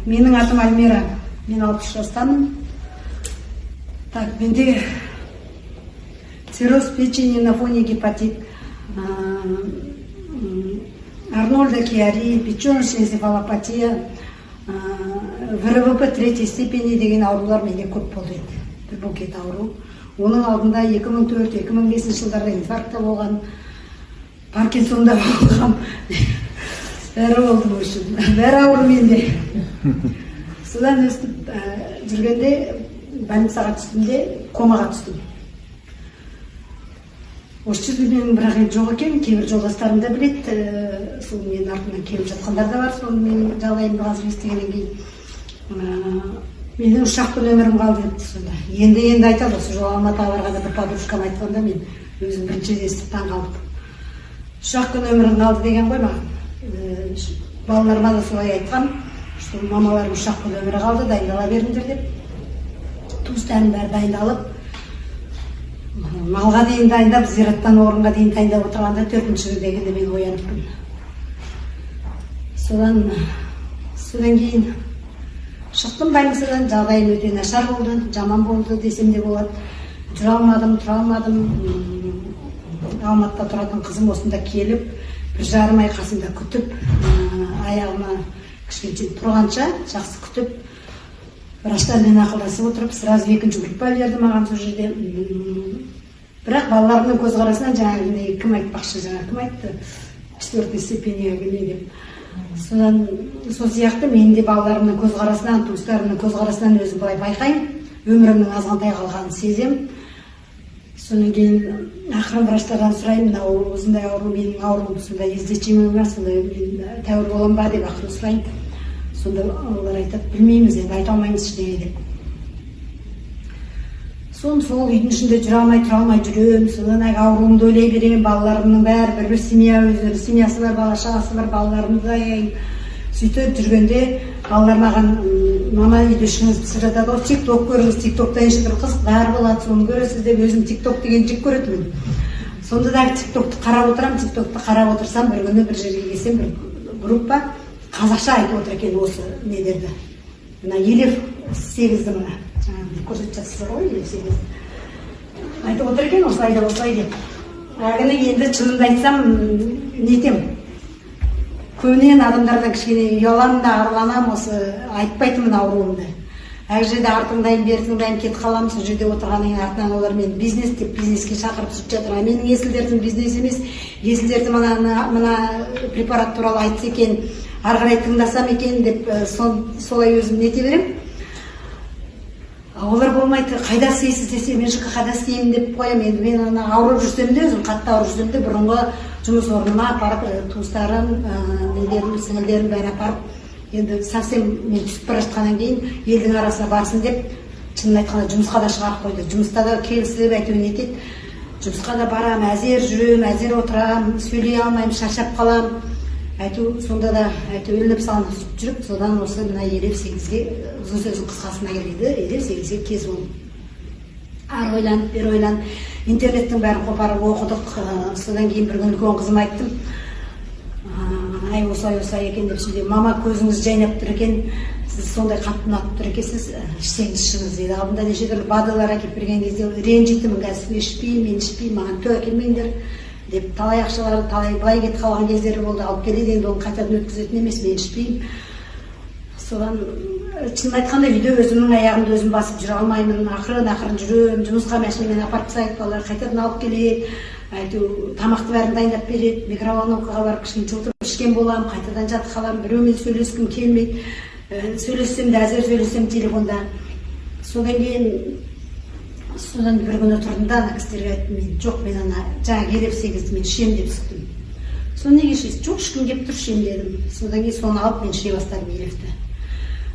Менің атым Альмира. Мен 60 жастамын. Так, менде цирроз печени на фоне гепатит, Арнольда Киари, печеночная энцефалопатия, ВРВП 3 степени деген аурулар менде көп болды. Бір букет ауру. Оның алдында 2004-2005 жылдарда инфаркта болған, Паркинсонда болған. Бәрі болды үшін. Бәрі ауру менде. Содан өстіп жүргенде больницаға түстімде комаға түстім. Осы жерде менің бірақ енді жоқ екен, кейбір жолдастарым да біледі, сол менің артымнан келіп жатқандар да бар, сол менің жағдайымды қазір естігеннен кейін. Менің ұшақпен өмірім қалды депті сонда. Енді айтады, осы жол Алматыға барғанда бір подружкам айтқанда мен өзім бірінші естіп таң қалдым. Ұшақпен өмірім қалды деген ғой маған. Балаларыма да солай айтқан, что мамаларым ұшақпен өмірі қалды, дайындала беріңдер деп. Туыстарым бәрі дайындалып, малға дейін дайындап, зираттан орынға дейін дайындап отырғанда 4-ші дегенде мен ояныппын. Содан кейін шықтым больницадан, жағдайым өте нашар болды, жаман болды десем де болады. Тұра алмадым. Алматыда тұратын қызым осында келіп, 1,5 ай қасымда күтіп, аяғыма кішкенше тұрғанша жақсы күтіп, врачтармен ақылдасып отырып, сразу 2-ші группа берді маған сол жерде. Бірақ балаларымның көзқарасынан жаңағы кім айтпақшы, кім айтты 4 степеньге деп. Содан сол сияқты мен де балаларымның көзқарасынан, туыстарымның көзқарасынан өзім былай байқаймын, өмірімнің азғантай қалғанын сезем. Содан кейін ақырын врачтардан сұраймын, мынау осындай ауру, менің ауруым сондай излечимый ма, сондай тәуір боламын ба деп ақырын сұраймын. Сонда олар айтады, білмейміз, енді айта алмаймыз ештеңе деп. Сол үйдің ішінде тұра алмай жүрем, содан ауруымды ойлай беремін, балаларымның бәрі бір семья, өздері семьясы бар, бала шағасы бар, балаларымды сөйтіп жүргенде балалар маған, мама үйде ішіңіз пісіп жатады, тик-ток көріңіз, тик-токта еші бір қызықтар болады, соны көресіз деп өзім тик-ток деген жек көретінмін. Сонда да тик-токты қарап отырам, тик-токты қарап отырсам, бір күні бір жерге келсем, бір группа қазақша айтып отыр екен осы недерді. Мына Елев 8-ді мына. Көрсетіп жатсыздар ғой, Елев 8. Айтып отыр екен, осылай деп. Әгіні енді шынымды айтсам, нетем. Көбінен адамдардан кішкене ұяламын да, арыланам, осы айтпайтынмын ауруымды. Әр жерде артыңдайым, бертіңдайым кетіп қаламын, сол жерде отырғанның артынан олар мен бизнес деп бизнеске шақырып сүріп жатыр. Менің есіл-дертім бизнес емес, есіл-дертім мына препарат туралы айтса екен, ары қарай тыңдасам екен деп солай өзім нете берем. Олар болмайды, қайда істейсіз десе, мен қайда істеймін деп қоям. Енді мен ауырып жүрсем де, өзім қатты ауырып жүрсем де, бұрынғы жұмыс орныма апарып, туыстарым, сіңілдерім бәрі апарып, енді совсем мен түсіп бара жатқаннан кейін елдің арасына барсын деп, шынын айтқанда жұмысқа да шығарып қойды. Жұмыста да келісіп әйтеуір нетеді. Жұмысқа да барам, әзер жүрем, әзер отырам, сөйлей алмаймын, шаршап қалам. Әйтеуір сонда да өлініп салынып жүріп, содан осы мына Елев 8-ге ұзын сөздің қысқасына келеді, Елев 8-ге кез болдым. Ары ойланып, бері ойланып, интернеттің бәрін қопарып оқыдық. Содан кейін бір күні үлкен қызыма айттым, ай осылай екен деп сөйлеп, мама көзіңіз жайнап тұр екен, сіз сондай қатты ұнатып тұр екенсіз, ішсеңіз ішіңіз дейді. Алдында неше түрлі БАДылар әкеліп берген кезде ренжитімін, қазір ішпеймін, мен ішпеймін, маған төк әкелмеңдер деп, талай ақшалары, талай былай кетіп қалған кездері болды. Алып келеді, енді оны қайтадан өткізетін емес, мен ішпеймін. Содан шынын айтқанда үйде өзімнің аяғымды өзім басып жүре алмаймын, ақырын жүрем, жұмысқа машинамен апарып тастайды, балалар қайтадан алып келеді, әйтеуір тамақты бәрін дайындап береді, микроволновкаға барып кішкене жылытып ішкен боламын, қайтадан жатып қаламын, біреумен сөйлескім келмейді, сөйлессем де әзер сөйлесем телефонда. Содан бір күні тұрдым да, ана кісілерге айттым, жоқ, мен ана жаңағы Елев 8-ді мен ішем деп шықтым. Соны неге ішесіз? Жоқ, ішкім келіп тұр, ішем дедім. Содан кейін соны алып мен іше бастадым Елевті.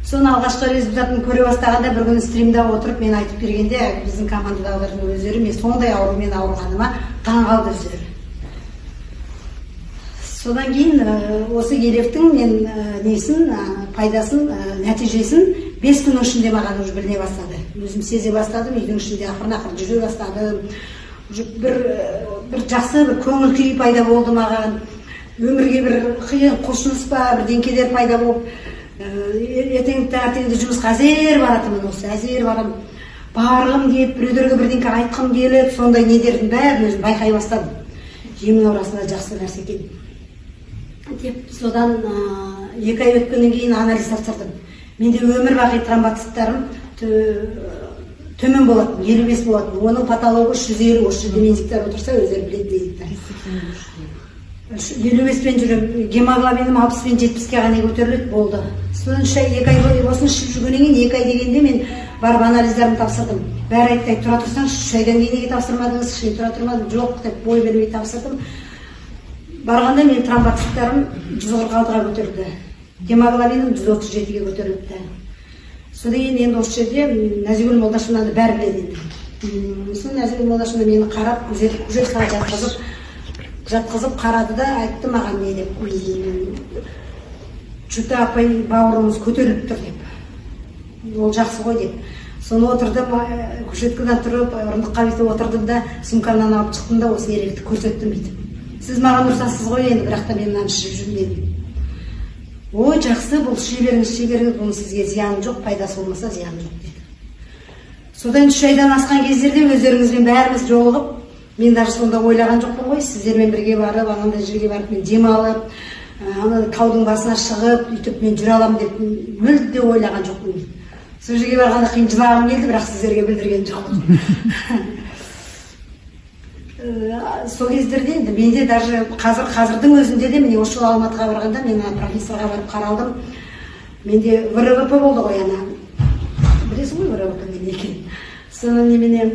Соны алғашқы результатын көре бастағанда бір күні стримда отырып мен айтып бергенде, біздің командадағылардың өздері мен сондай аурумен ауырғаныма таң қалды өздері. Содан кейін осы Елевтің мен пайдасын, нәтижесін 5 күннің ішінде маған уже біліне бастады. Өзім сезе бастадым, үйдің ішінде ақырын жүре бастадым. Бір жақсы бір көңіл күй пайда болды маған. Өмірге бір қиын құлшыныс па, бір деңкелер пайда болып, ертең таңертеңде жұмысқа әзер баратынмын, осы әзер барам, барғым келіп, біреулерге бірдеңке айтқым келіп, сондай недердің бәрін өзім байқай бастадым. Жемнің арасында жақсы нәрсе екен деп, содан 2 ай өткеннен кейін анализ тапсырдым. Менде өмір бақи тромбоциттарым төмен болатын, 55 болатын. Оның патологы 350, осы жерде мензиктер отырса өздері біледі дейді. 55 пен жүрем, гемоглобинім 60 пен 70-ке ғана көтеріледі, болды. Содан 2 ай бойы осыны ішіп жүргеннен кейін 2 ай дегенде мен барып анализдерімді тапсырдым. Бәрі айтты, тұра тұрсаңыз 3 айдан кейін неге тапсырмадыңыз, 3 ай тұра тұрмадым, жоқ деп бой бермей тапсырдым. Барғанда мен тромбоциттарым 146-ға көтерілді, гемоглобинім 137-ге көтерілді. Содан кейін енді осы жерде Нәзигүл Молдашевнаны бәрі біледі енді. Сол Нәзигүл Молдашевна мені қарап, кушеткаға жатқызып қарады да айтты маған не деп, Чута апай бауырыңыз көтеріліп тұр деп, ол жақсы ғой деп. Соны отырдым, кушеткадан тұрып, орындыққа бүйтіп отырдым да, сумкамнан алып шықтым да, осы еректі көрсеттім бүйтіп. Сіз маған ұрсасыз ғой енді, бірақ та мен мынаны ішіп жүрмедім. Ой, жақсы, бұл іше беріңіз, бұның сізге зияны жоқ, пайдасы болмаса зияны жоқ деді. Содан 3 айдан асқан кездерде өздеріңізбен бәріміз жолығып, мен даже сонда ойлаған жоқпын ғой, сіздермен бірге барып, анандай жерге барып, мен демалып, таудың басына шығып, үйтіп мен жүре аламын деп мүлде ойлаған жоқпын. Сол жерге барғанда қиын жылағым келді, бірақ сіздерге білдірген жоқпын. Сол кездерде енді менде даже қазірдің өзінде де міне осы Алматыға барғанда мен профессорға барып қаралдым. Менде ВРВП болды ғой, ана білесің ғой ВРВП не екенін. Соны немене